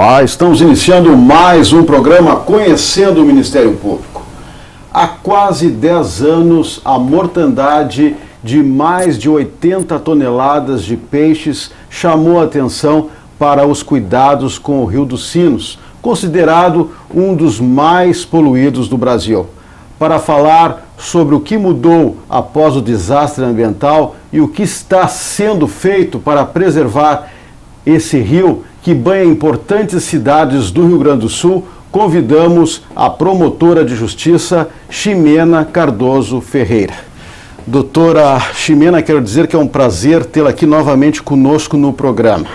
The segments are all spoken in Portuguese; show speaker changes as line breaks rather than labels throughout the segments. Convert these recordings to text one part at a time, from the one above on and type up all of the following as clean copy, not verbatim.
Olá, estamos iniciando mais um programa Conhecendo o Ministério Público. Há quase 10 anos, a mortandade de mais de 80 toneladas de peixes chamou a atenção para os cuidados com o Rio dos Sinos, considerado um dos mais poluídos do Brasil. Para falar sobre o que mudou após o desastre ambiental e o que está sendo feito para preservar esse rio que banha importantes cidades do Rio Grande do Sul, convidamos a promotora de justiça Ximena Cardoso Ferreira. Doutora Ximena, quero dizer que é um prazer tê-la aqui novamente conosco no programa.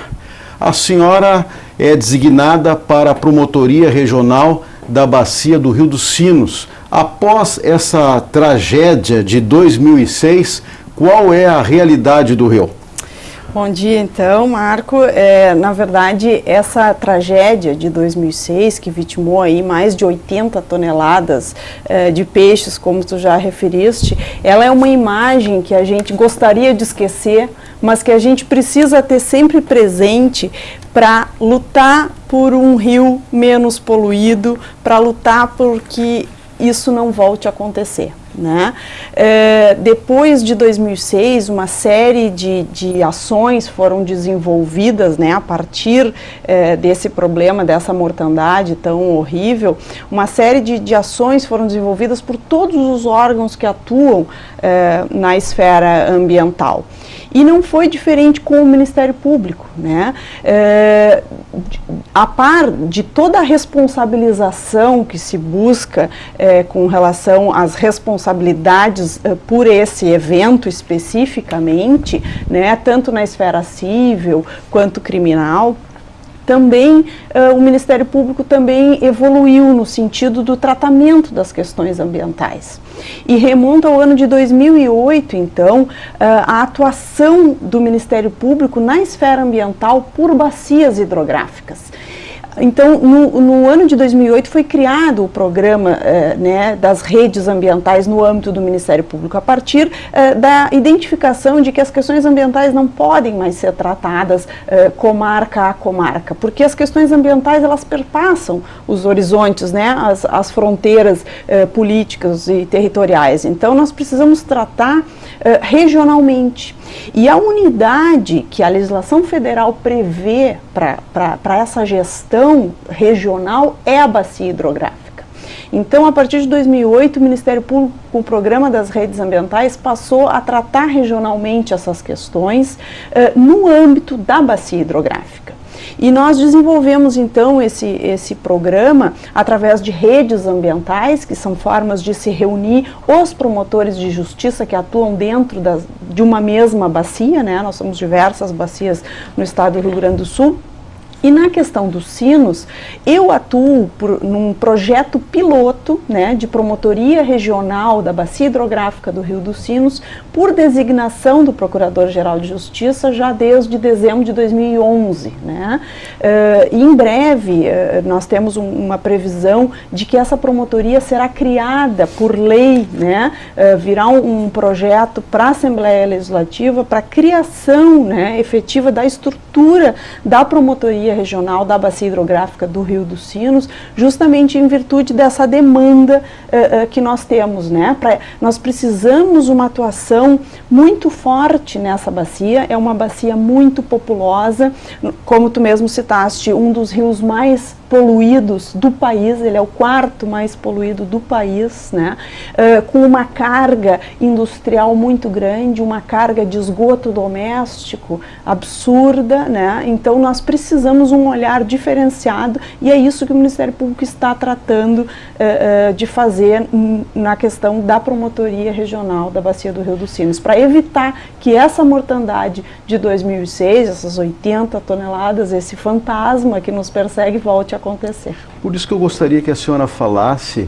A senhora é designada para a Promotoria Regional da Bacia do Rio dos Sinos. Após essa tragédia de 2006, qual é a realidade do rio?
Bom dia, então, Marco. Na verdade, essa tragédia de 2006, que vitimou aí mais de 80 toneladas de peixes, como tu já referiste, ela é uma imagem que a gente gostaria de esquecer, mas que a gente precisa ter sempre presente para lutar por um rio menos poluído, para lutar por que isso não volte a acontecer. Né? Depois de 2006, uma série de ações foram desenvolvidas, né, a partir desse problema, dessa mortandade tão horrível. Uma série de ações foram desenvolvidas por todos os órgãos que atuam na esfera ambiental. E não foi diferente com o Ministério Público, né? A par de toda a responsabilização que se busca com relação às responsabilidades por esse evento especificamente, né, tanto na esfera civil quanto criminal, também o Ministério Público também evoluiu no sentido do tratamento das questões ambientais. E remonta ao ano de 2008, então, a atuação do Ministério Público na esfera ambiental por bacias hidrográficas. Então, no ano de 2008 foi criado o programa né, das redes ambientais no âmbito do Ministério Público, a partir da identificação de que as questões ambientais não podem mais ser tratadas comarca a comarca, porque as questões ambientais elas perpassam os horizontes, né, as fronteiras políticas e territoriais. Então, nós precisamos tratar regionalmente. E a unidade que a legislação federal prevê para essa gestão regional é a bacia hidrográfica. Então, a partir de 2008, o Ministério Público, com o programa das redes ambientais, passou a tratar regionalmente essas questões no âmbito da bacia hidrográfica. E nós desenvolvemos, então, esse programa através de redes ambientais, que são formas de se reunir os promotores de justiça que atuam dentro de uma mesma bacia, né? Nós somos diversas bacias no estado do Rio Grande do Sul. E na questão dos sinos, eu atuo num projeto piloto, né, de promotoria regional da Bacia Hidrográfica do Rio dos Sinos, por designação do Procurador-Geral de Justiça já desde dezembro de 2011. Né? E em breve nós temos uma previsão de que essa promotoria será criada por lei, né, virá um projeto para a Assembleia Legislativa para a criação, né, efetiva da estrutura da promotoria regional da Bacia Hidrográfica do Rio dos Sinos, justamente em virtude dessa demanda que nós temos, né? Nós precisamos uma atuação muito forte nessa bacia, é uma bacia muito populosa, como tu mesmo citaste, um dos rios mais poluídos do país, ele é o quarto mais poluído do país, né? Com uma carga industrial muito grande, uma carga de esgoto doméstico absurda, né? Então nós precisamos um olhar diferenciado e é isso que o Ministério Público está tratando de fazer na questão da promotoria regional da Bacia do Rio dos Sinos, para evitar que essa mortandade de 2006, essas 80 toneladas, esse fantasma que nos persegue volte a acontecer.
Por isso que eu gostaria que a senhora falasse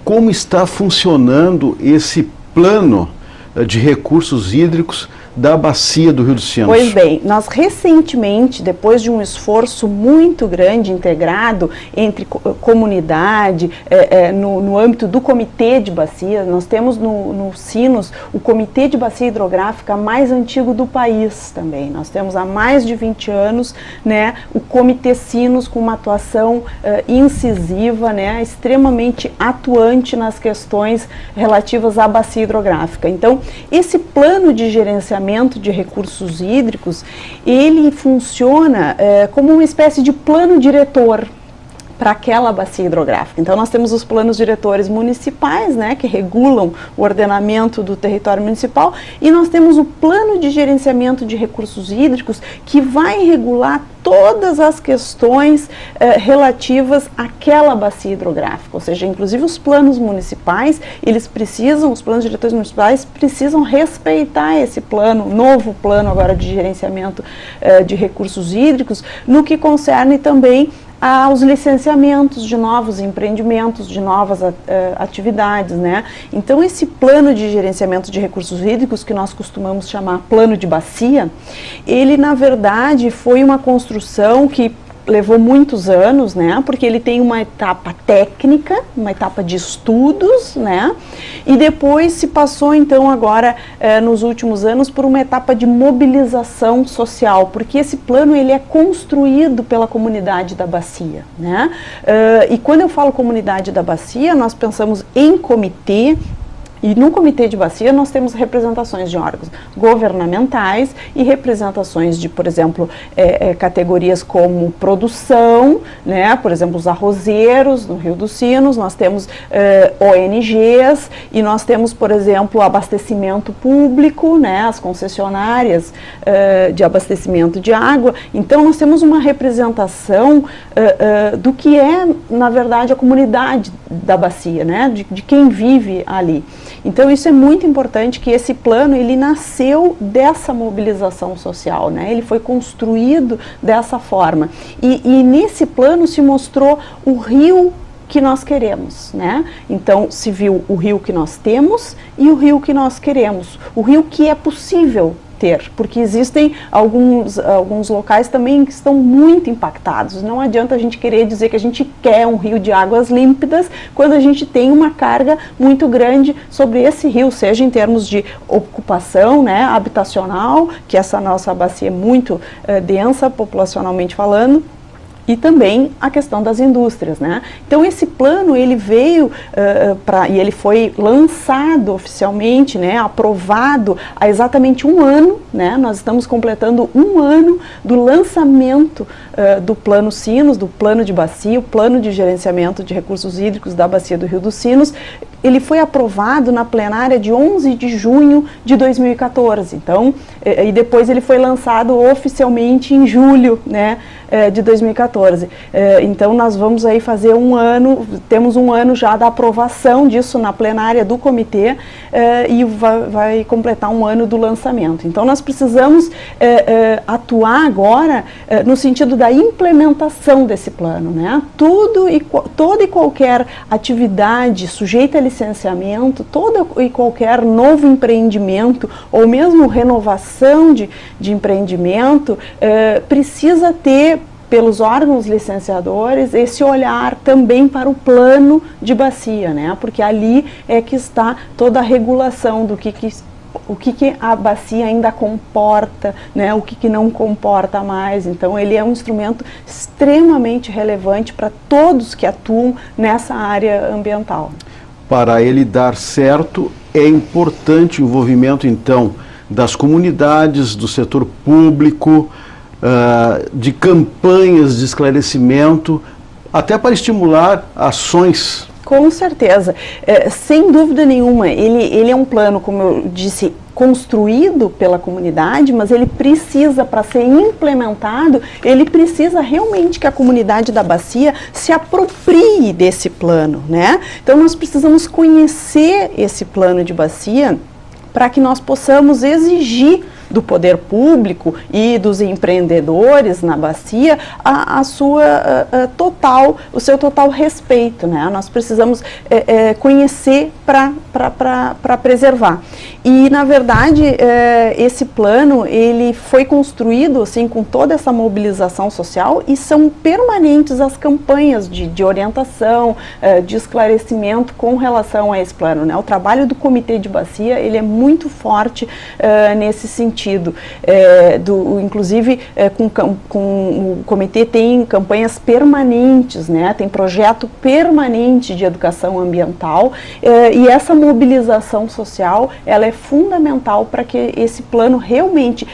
como está funcionando esse plano de recursos hídricos da bacia do Rio dos Sinos?
Pois bem, nós recentemente, depois de um esforço muito grande, integrado entre comunidade, no âmbito do Comitê de Bacia, nós temos no Sinos o Comitê de Bacia Hidrográfica mais antigo do país também. Nós temos há mais de 20 anos, né, o Comitê Sinos com uma atuação incisiva, né, extremamente atuante nas questões relativas à bacia hidrográfica. Então, esse plano de gerenciamento de recursos hídricos, ele funciona como uma espécie de plano diretor para aquela bacia hidrográfica. Então, nós temos os planos diretores municipais, né, que regulam o ordenamento do território municipal, e nós temos o plano de gerenciamento de recursos hídricos, que vai regular todas as questões relativas àquela bacia hidrográfica, ou seja, inclusive os planos municipais, os planos diretores municipais precisam respeitar esse plano, novo plano agora de gerenciamento de recursos hídricos, no que concerne também aos licenciamentos de novos empreendimentos, de novas atividades, né? Então, esse plano de gerenciamento de recursos hídricos, que nós costumamos chamar plano de bacia, ele, na verdade, foi uma construção que levou muitos anos, né, porque ele tem uma etapa técnica, uma etapa de estudos, né, e depois se passou, então, agora, nos últimos anos, por uma etapa de mobilização social, porque esse plano, ele é construído pela comunidade da bacia, né, e quando eu falo comunidade da bacia, nós pensamos em comitê. E no Comitê de Bacia nós temos representações de órgãos governamentais e representações de, por exemplo, categorias como produção, né? Por exemplo, os arrozeiros no Rio dos Sinos, nós temos ONGs e nós temos, por exemplo, abastecimento público, né? As concessionárias de abastecimento de água. Então, nós temos uma representação do que é, na verdade, a comunidade da bacia, né? De quem vive ali. Então, isso é muito importante, que esse plano, ele nasceu dessa mobilização social, né? Ele foi construído dessa forma. E nesse plano se mostrou o rio que nós queremos, né? Então, se viu o rio que nós temos e o rio que nós queremos. O rio que é possível ter, porque existem alguns locais também que estão muito impactados. Não adianta a gente querer dizer que a gente quer um rio de águas límpidas quando a gente tem uma carga muito grande sobre esse rio, seja em termos de ocupação, né, habitacional, que essa nossa bacia é muito densa, populacionalmente falando, e também a questão das indústrias, né? Então, esse plano, ele veio e ele foi lançado oficialmente, né, aprovado há exatamente um ano, né? Nós estamos completando um ano do lançamento do Plano Sinos, do Plano de Bacia, o Plano de Gerenciamento de Recursos Hídricos da Bacia do Rio dos Sinos. Ele foi aprovado na plenária de 11 de junho de 2014, então, e depois ele foi lançado oficialmente em julho, né, de 2014. Então, nós vamos aí fazer um ano, temos um ano já da aprovação disso na plenária do comitê e vai completar um ano do lançamento. Então, nós precisamos atuar agora no sentido da implementação desse plano, né? Toda e qualquer atividade sujeita a licenciamento, toda e qualquer novo empreendimento ou mesmo renovação de empreendimento precisa ter, pelos órgãos licenciadores, esse olhar também para o plano de bacia, né? Porque ali é que está toda a regulação do que a bacia ainda comporta, né? O que não comporta mais. Então, ele é um instrumento extremamente relevante para todos que atuam nessa área ambiental.
Para ele dar certo, é importante o envolvimento, então, das comunidades, do setor público, de campanhas de esclarecimento, até para estimular ações.
Com certeza, sem dúvida nenhuma, ele é um plano, como eu disse, construído pela comunidade, mas ele precisa, para ser implementado, ele precisa realmente que a comunidade da bacia se aproprie desse plano, né? Então, nós precisamos conhecer esse plano de bacia para que nós possamos exigir do poder público e dos empreendedores na bacia o seu total respeito, né? Nós precisamos conhecer para preservar. E, na verdade, esse plano, ele foi construído, assim, com toda essa mobilização social, e são permanentes as campanhas de orientação, de esclarecimento com relação a esse plano, né? O trabalho do Comitê de Bacia, ele é muito forte nesse sentido. Inclusive, o Comitê tem campanhas permanentes, né? Tem projeto permanente de educação ambiental, e essa mobilização social, ela é fundamental para que esse plano realmente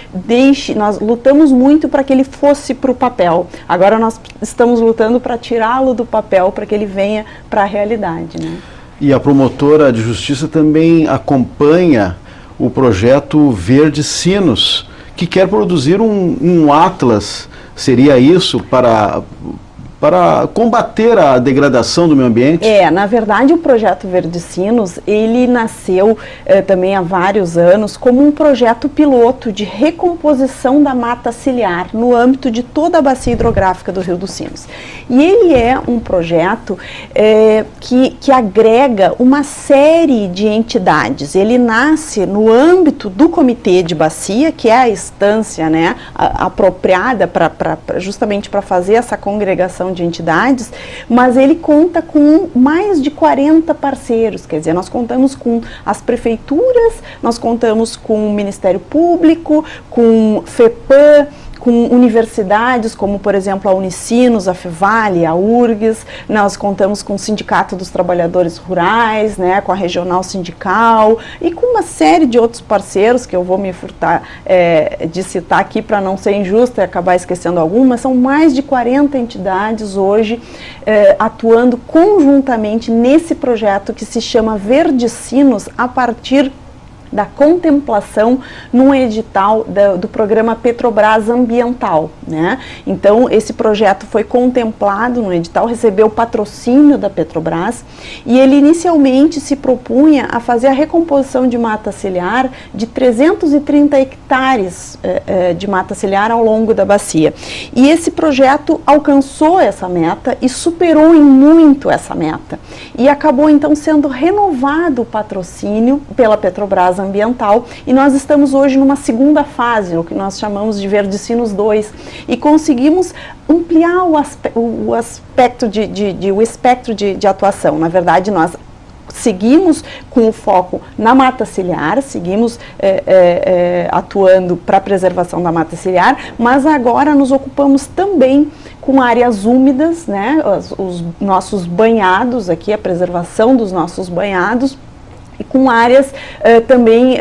nós lutamos muito para que ele fosse para o papel. Agora nós estamos lutando para tirá-lo do papel, para que ele venha para a realidade, né?
E a promotora de justiça também acompanha o projeto Verde Sinos, que quer produzir um atlas, seria isso, para combater a degradação do meio ambiente?
Na verdade, o projeto Verde Sinos, ele nasceu também há vários anos como um projeto piloto de recomposição da mata ciliar no âmbito de toda a bacia hidrográfica do Rio dos Sinos. E ele é um projeto que agrega uma série de entidades. Ele nasce no âmbito do Comitê de Bacia, que é a instância, né, apropriada justamente para fazer essa congregação de entidades, mas ele conta com mais de 40 parceiros, quer dizer, nós contamos com as prefeituras, nós contamos com o Ministério Público, com FEPAM, com universidades como, por exemplo, a Unicinos, a Fevale, a URGS, nós contamos com o Sindicato dos Trabalhadores Rurais, né, com a Regional Sindical e com uma série de outros parceiros que eu vou me furtar de citar aqui para não ser injusta e acabar esquecendo algumas. São mais de 40 entidades hoje atuando conjuntamente nesse projeto que se chama Verde Sinos, a partir da contemplação num edital do programa Petrobras Ambiental, né? Então, esse projeto foi contemplado no edital, recebeu patrocínio da Petrobras e ele inicialmente se propunha a fazer a recomposição de mata ciliar de 330 hectares de mata ciliar ao longo da bacia. E esse projeto alcançou essa meta e superou em muito essa meta. E acabou, então, sendo renovado o patrocínio pela Petrobras Ambiental, e nós estamos hoje numa segunda fase, o que nós chamamos de Verde Sinos 2, e conseguimos ampliar o espectro de atuação. Na verdade, nós seguimos com o foco na mata ciliar, seguimos atuando para a preservação da mata ciliar, mas agora nos ocupamos também com áreas úmidas, né, os nossos banhados aqui, a preservação dos nossos banhados, e com áreas também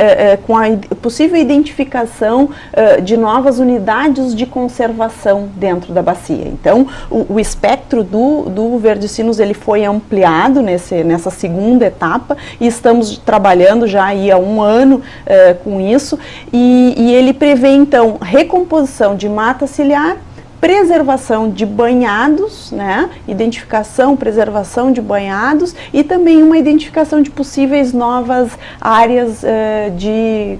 com a possível identificação de novas unidades de conservação dentro da bacia. Então, o espectro do Verde Sinos, ele foi ampliado nessa segunda etapa, e estamos trabalhando já aí há um ano com isso, e ele prevê, então, recomposição de mata ciliar, preservação de banhados, né? Identificação, preservação de banhados, e também uma identificação de possíveis novas áreas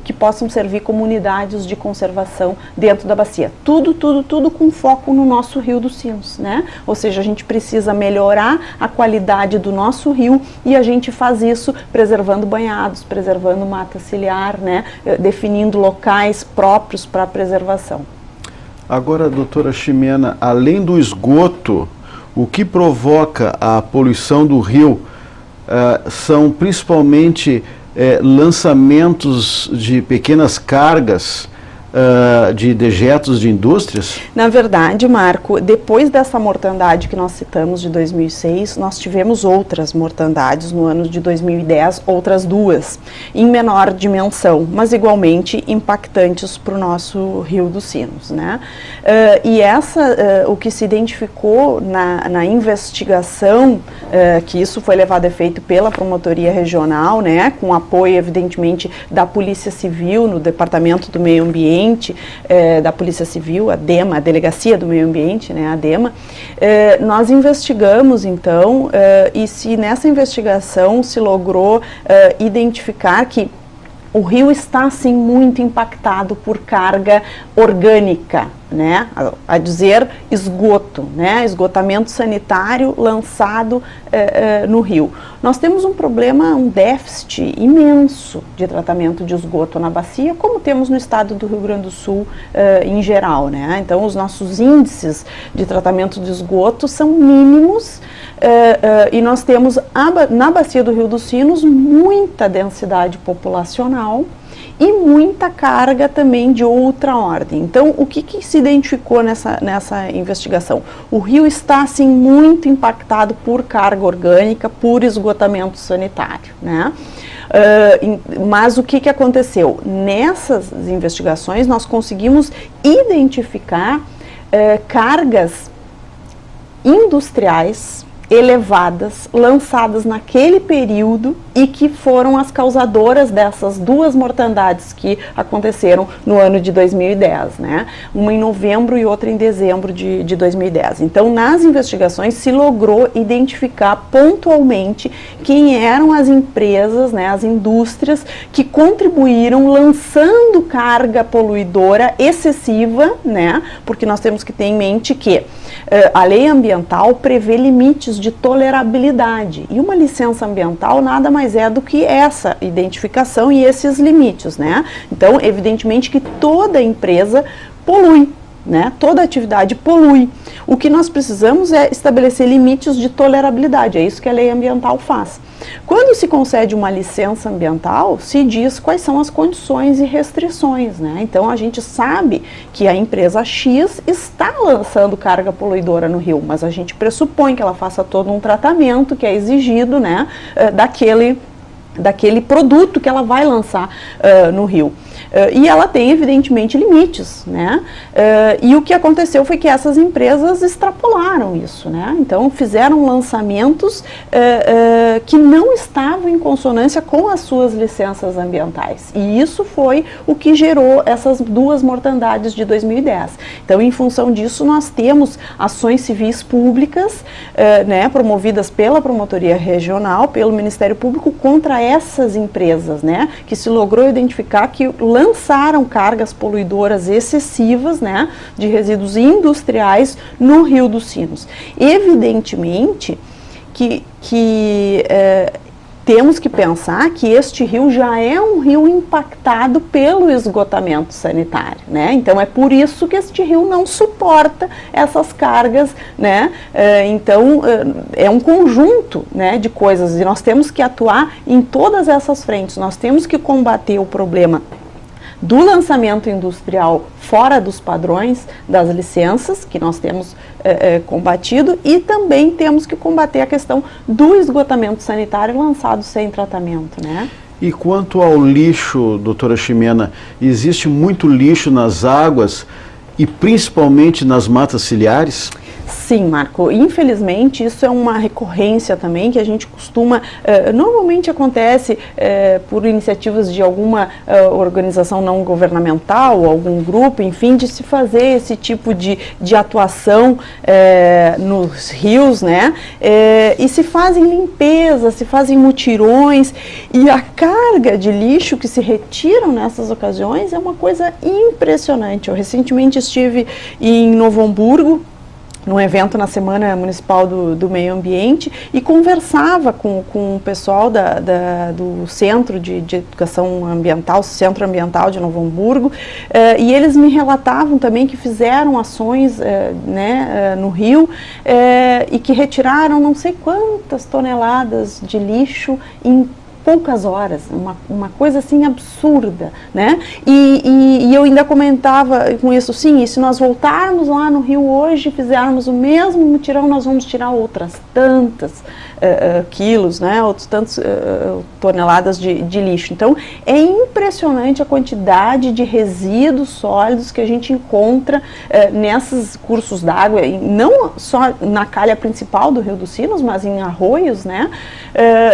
que possam servir como unidades de conservação dentro da bacia. Tudo com foco no nosso Rio dos Sinos, né? Ou seja, a gente precisa melhorar a qualidade do nosso rio, e a gente faz isso preservando banhados, preservando mata ciliar, né? Definindo locais próprios para a preservação.
Agora, doutora Ximena, além do esgoto, o que provoca a poluição do rio são principalmente lançamentos de pequenas cargas de dejetos de indústrias?
Na verdade, Marco, depois dessa mortandade que nós citamos de 2006, nós tivemos outras mortandades no ano de 2010, outras duas, em menor dimensão, mas igualmente impactantes para o nosso Rio dos Sinos, né? E o que se identificou na investigação, que isso foi levado a efeito pela Promotoria Regional, né, com apoio, evidentemente, da Polícia Civil, no Departamento do Meio Ambiente, da Polícia Civil, a DEMA, a Delegacia do Meio Ambiente, né, a DEMA, nós investigamos, então, e se nessa investigação se logrou identificar que o rio está, sim, muito impactado por carga orgânica, né? A dizer esgoto, né? Esgotamento sanitário lançado no rio. Nós temos um problema, um déficit imenso de tratamento de esgoto na bacia, como temos no estado do Rio Grande do Sul em geral, né? Então, os nossos índices de tratamento de esgoto são mínimos e nós temos na bacia do Rio dos Sinos muita densidade populacional e muita carga também de outra ordem. Então, o que se identificou nessa investigação? O rio está, assim, muito impactado por carga orgânica, por esgotamento sanitário, né? Mas o que aconteceu? Nessas investigações, nós conseguimos identificar cargas industriais elevadas, lançadas naquele período e que foram as causadoras dessas duas mortandades que aconteceram no ano de 2010, né? Uma em novembro e outra em dezembro de 2010. Então, nas investigações se logrou identificar pontualmente quem eram as empresas, né, as indústrias que contribuíram lançando carga poluidora excessiva, né? Porque nós temos que ter em mente que a lei ambiental prevê limites de tolerabilidade e uma licença ambiental nada mais é do que essa identificação e esses limites, né? Então, evidentemente que toda empresa polui, né? Toda atividade polui. O que nós precisamos é estabelecer limites de tolerabilidade, é isso que a lei ambiental faz. Quando se concede uma licença ambiental, se diz quais são as condições e restrições, né? Então, a gente sabe que a empresa X está lançando carga poluidora no rio, mas a gente pressupõe que ela faça todo um tratamento que é exigido, né, daquele produto que ela vai lançar no rio. E ela tem, evidentemente, limites, né? E o que aconteceu foi que essas empresas extrapolaram isso, né? Então, fizeram lançamentos que não estavam em consonância com as suas licenças ambientais. E isso foi o que gerou essas duas mortandades de 2010. Então, em função disso, nós temos ações civis públicas, né, promovidas pela Promotoria Regional, pelo Ministério Público, contra essas empresas, né? Que se logrou identificar que lançaram cargas poluidoras excessivas, né, de resíduos industriais no Rio dos Sinos. Evidentemente que temos que pensar que este rio já é um rio impactado pelo esgotamento sanitário, né? Então, é por isso que este rio não suporta essas cargas, né? Então, é um conjunto, né, de coisas e nós temos que atuar em todas essas frentes. Nós temos que combater o problema do lançamento industrial fora dos padrões das licenças, que nós temos combatido, e também temos que combater a questão do esgotamento sanitário lançado sem tratamento, né?
E quanto ao lixo, doutora Ximena, existe muito lixo nas águas e principalmente nas matas ciliares?
Sim, Marco. Infelizmente, isso é uma recorrência também que a gente costuma, normalmente acontece por iniciativas de alguma organização não governamental, algum grupo, enfim, de se fazer esse tipo de atuação nos rios, né? E se fazem limpezas, se fazem mutirões, e a carga de lixo que se retiram nessas ocasiões é uma coisa impressionante. Eu recentemente estive em Novo Hamburgo, num evento na Semana Municipal do Meio Ambiente, e conversava com o pessoal do Centro de Educação Ambiental, Centro Ambiental de Novo Hamburgo, e eles me relatavam também que fizeram ações no rio e que retiraram não sei quantas toneladas de lixo em poucas horas, uma coisa assim absurda, né? E eu ainda comentava com isso, sim, e se nós voltarmos lá no rio hoje, fizermos o mesmo mutirão, nós vamos tirar outras tantas quilos, né? Outros tantos toneladas de lixo. Então, é impressionante a quantidade de resíduos sólidos que a gente encontra nesses cursos d'água, não só na calha principal do Rio dos Sinos, mas em arroios, né?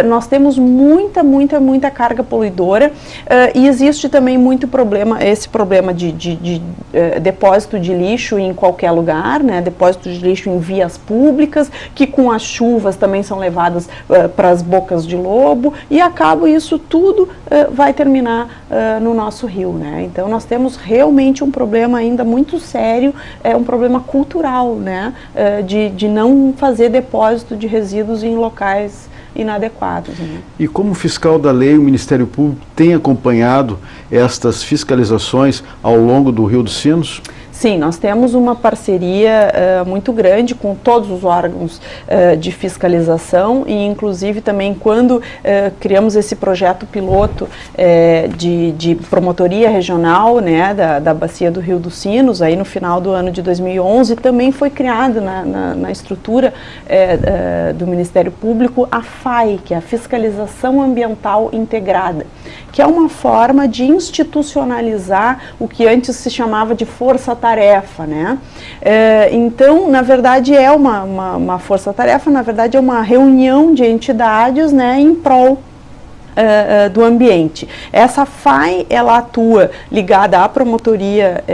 Nós temos muita muita carga poluidora, e existe também esse problema de depósito de lixo em qualquer lugar, né, depósito de lixo em vias públicas, que com as chuvas também são levadas para as bocas de lobo, e acaba isso tudo vai terminar no nosso rio, né? Então nós temos realmente um problema ainda muito sério, um problema cultural, né, de não fazer depósito de resíduos em locais inadequados, né?
E como fiscal da lei, o Ministério Público tem acompanhado estas fiscalizações ao longo do Rio dos Sinos?
Sim, nós temos uma parceria muito grande com todos os órgãos de fiscalização, e inclusive também quando criamos esse projeto piloto de promotoria regional, né, da Bacia do Rio dos Sinos, aí no final do ano de 2011, também foi criado na estrutura do Ministério Público a FAI, que é a Fiscalização Ambiental Integrada, que é uma forma de institucionalizar o que antes se chamava de força-tarefa, né? Então, na verdade, é uma força-tarefa, na verdade é uma reunião de entidades, né, em prol do ambiente. Essa FAI, ela atua ligada à promotoria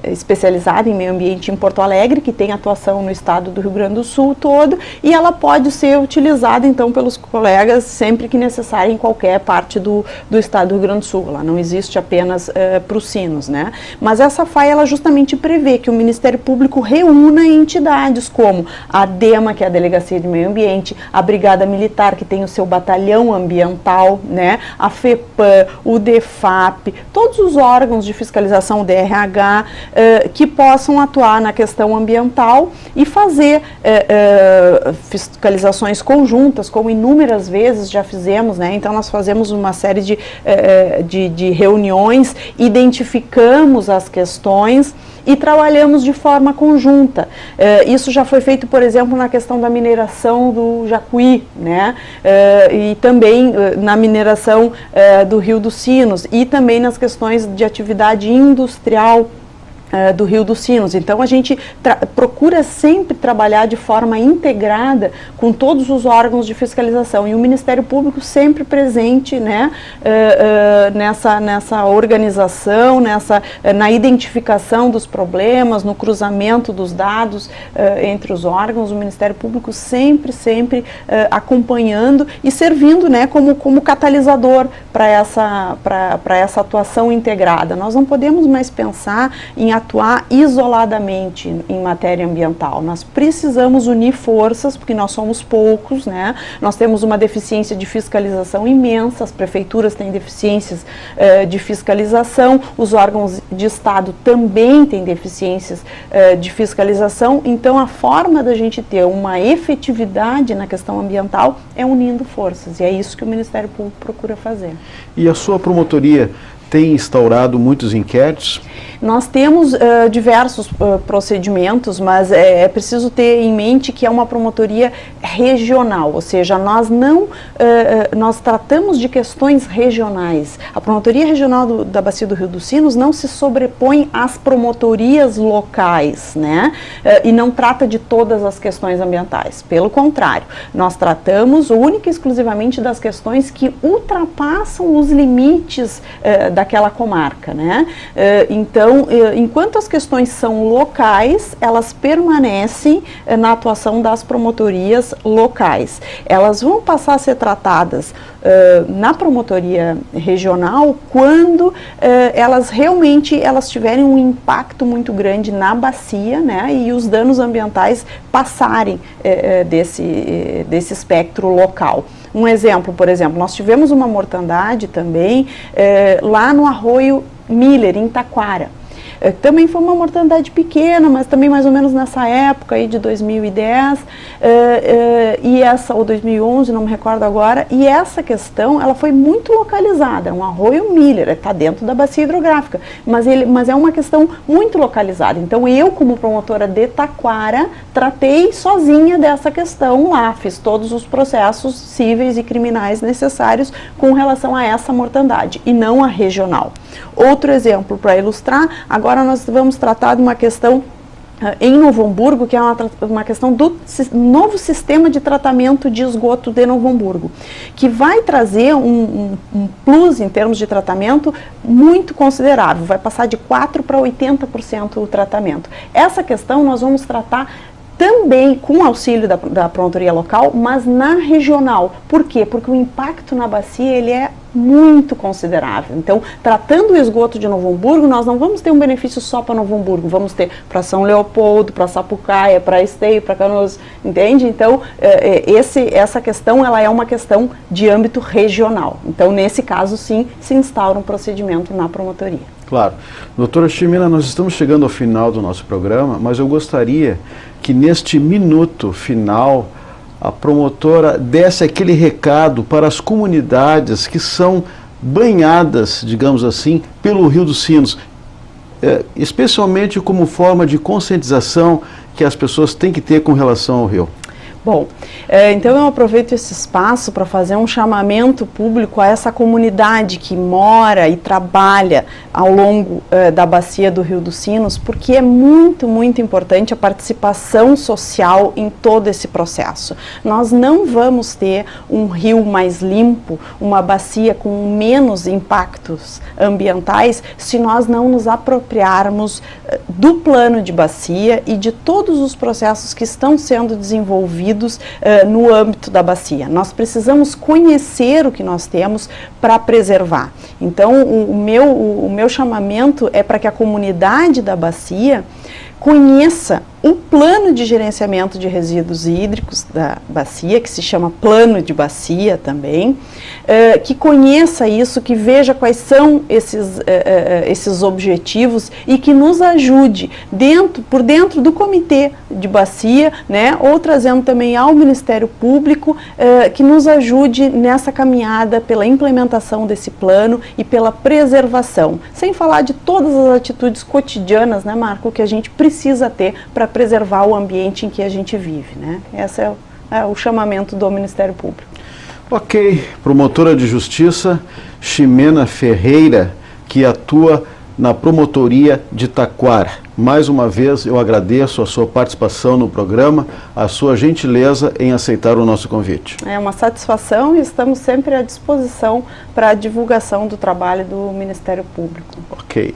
especializada em meio ambiente em Porto Alegre, que tem atuação no estado do Rio Grande do Sul todo, e ela pode ser utilizada então pelos colegas sempre que necessário em qualquer parte do estado do Rio Grande do Sul. Ela não existe apenas para os sinos, né? Mas essa FAI, ela justamente prevê que o Ministério Público reúna entidades como a DEMA, que é a Delegacia de Meio Ambiente, a Brigada Militar, que tem o seu batalhão ambiental, né? A FEPAM, o DEFAP, todos os órgãos de fiscalização, o DRH, que possam atuar na questão ambiental e fazer fiscalizações conjuntas, como inúmeras vezes já fizemos, né? Então nós fazemos uma série de reuniões, identificamos as questões e trabalhamos de forma conjunta. Isso já foi feito, por exemplo, na questão da mineração do Jacuí, né? E também na mineração do Rio dos Sinos, e também nas questões de atividade industrial do Rio dos Sinos. Então a gente procura sempre trabalhar de forma integrada com todos os órgãos de fiscalização, e o Ministério Público sempre presente, né, nessa organização, na identificação dos problemas, no cruzamento dos dados entre os órgãos. O Ministério Público sempre acompanhando e servindo, né, como catalisador para essa atuação integrada. Nós não podemos mais pensar em atuar isoladamente em matéria ambiental. Nós precisamos unir forças, porque nós somos poucos, né? Nós temos uma deficiência de fiscalização imensa, as prefeituras têm deficiências de fiscalização, os órgãos de Estado também têm deficiências de fiscalização. Então, a forma da gente ter uma efetividade na questão ambiental é unindo forças, e é isso que o Ministério Público procura fazer.
E a sua promotoria tem instaurado muitos inquéritos?
Nós temos diversos procedimentos, mas é preciso ter em mente que é uma promotoria regional, ou seja, nós tratamos de questões regionais. A promotoria regional da Bacia do Rio dos Sinos não se sobrepõe às promotorias locais, né? E não trata de todas as questões ambientais. Pelo contrário, nós tratamos única e exclusivamente das questões que ultrapassam os limites daquela comarca, né? Então, enquanto as questões são locais, elas permanecem na atuação das promotorias locais. Elas vão passar a ser tratadas na promotoria regional quando elas tiverem um impacto muito grande na bacia, né, e os danos ambientais passarem desse espectro local. Um exemplo, por exemplo, nós tivemos uma mortandade também lá no Arroio Miller, em Taquara. Também foi uma mortandade pequena, mas também mais ou menos nessa época aí de 2010 ou 2011, não me recordo agora, e essa questão ela foi muito localizada. Um Arroio Miller está dentro da bacia hidrográfica, mas é uma questão muito localizada. Então eu, como promotora de Taquara, tratei sozinha dessa questão lá, fiz todos os processos cíveis e criminais necessários com relação a essa mortandade e não a regional. Outro exemplo para ilustrar, agora nós vamos tratar de uma questão em Novo Hamburgo, que é uma questão do novo sistema de tratamento de esgoto de Novo Hamburgo, que vai trazer um plus em termos de tratamento muito considerável, vai passar de 4% para 80% o tratamento. Essa questão nós vamos tratar também com auxílio da promotoria local, mas na regional. Por quê? Porque o impacto na bacia ele é muito considerável. Então, tratando o esgoto de Novo Hamburgo, nós não vamos ter um benefício só para Novo Hamburgo, vamos ter para São Leopoldo, para Sapucaia, para Esteio, para Canoas, entende? Então, essa questão ela é uma questão de âmbito regional. Então, nesse caso, sim, se instaura um procedimento na promotoria.
Claro. Doutora Ximena, nós estamos chegando ao final do nosso programa, mas eu gostaria que neste minuto final a promotora desse aquele recado para as comunidades que são banhadas, digamos assim, pelo Rio dos Sinos, especialmente como forma de conscientização que as pessoas têm que ter com relação ao rio.
Bom, então eu aproveito esse espaço para fazer um chamamento público a essa comunidade que mora e trabalha ao longo da bacia do Rio dos Sinos, porque é muito, muito importante a participação social em todo esse processo. Nós não vamos ter um rio mais limpo, uma bacia com menos impactos ambientais, se nós não nos apropriarmos do plano de bacia e de todos os processos que estão sendo desenvolvidos no âmbito da bacia. Nós precisamos conhecer o que nós temos para preservar. Então, o meu chamamento é para que a comunidade da bacia conheça o plano de gerenciamento de resíduos hídricos da bacia, que se chama plano de bacia também, que conheça isso, que veja quais são esses objetivos e que nos ajude por dentro do comitê de bacia, né, ou trazendo também ao Ministério Público, que nos ajude nessa caminhada pela implementação desse plano e pela preservação, sem falar de todas as atitudes cotidianas, né, Marco, que a gente precisa ter para preservar o ambiente em que a gente vive, né? Esse é o chamamento do Ministério Público.
Ok, promotora de justiça Ximena Ferreira, que atua na promotoria de Taquara. Mais uma vez eu agradeço a sua participação no programa, a sua gentileza em aceitar o nosso convite. É
uma satisfação e estamos sempre à disposição para a divulgação do trabalho do Ministério Público.
Ok.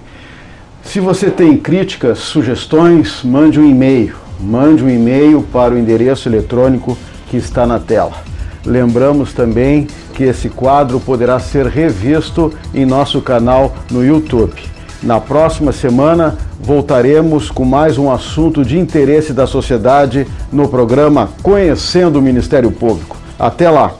Se você tem críticas, sugestões, mande um e-mail. Mande um e-mail para o endereço eletrônico que está na tela. Lembramos também que esse quadro poderá ser revisto em nosso canal no YouTube. Na próxima semana voltaremos com mais um assunto de interesse da sociedade no programa Conhecendo o Ministério Público. Até lá!